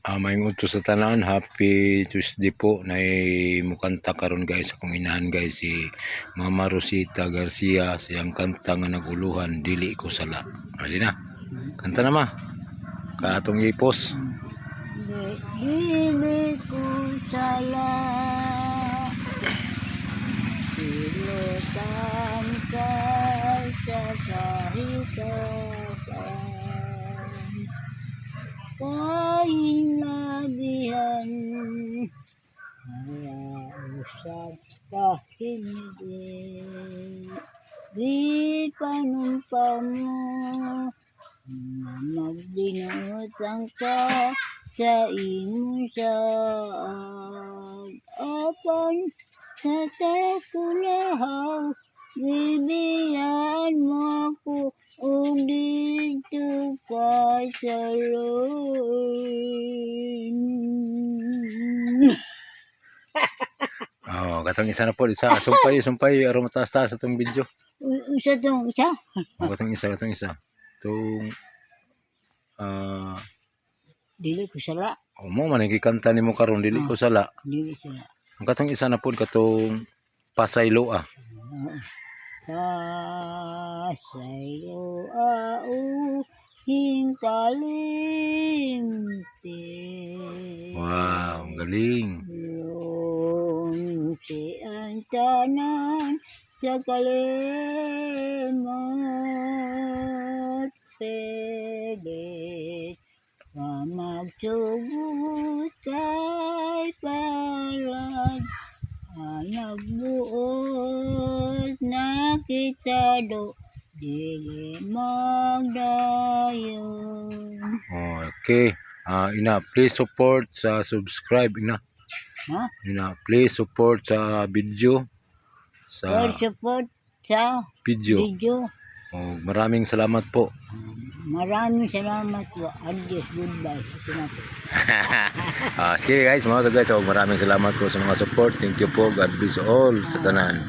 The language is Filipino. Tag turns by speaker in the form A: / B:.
A: Maayong udto sa tanan, happy Tuesday po na mukanta karon guys akong inahan guys si Mama Rosita Garcia siyang kanta nga naguluhan dili ko sala. Ali na. Kanta na ma. Kaatong ipos.
B: Dili ko sala silutan ka sa kahitasan kahinabihan kaya usap ka hindi di panumpa mo na magdinutan ka sa imong saan apan sa takulahaw bibiyaan mo ako o dito pa sa
A: Katong isa na po, sumpay aron mataas-taas atong video.
B: Isa tong isa?
A: Katong isa. Tung
B: Dili ko sala.
A: mo man gikanta nimo karon dili ko sala.
B: Dili sala.
A: Ang katong isa na po katong pasaylo
B: Pasaylo hingkalimte.
A: Wow, galing.
B: Si ang tanan sa kalimot pwede magsugot kay palad nagbuot na kita do dili magdayon.
A: Okay. Ina, please support sa subscribe ina. Ina, please support sa video sa
B: support sa
A: video. Maraming salamat po.
B: Maraming salamat po. Adios, goodbye.
A: Sige guys, mga guys, maraming salamat po sa mga support. Thank you po. God bless all sa tanan.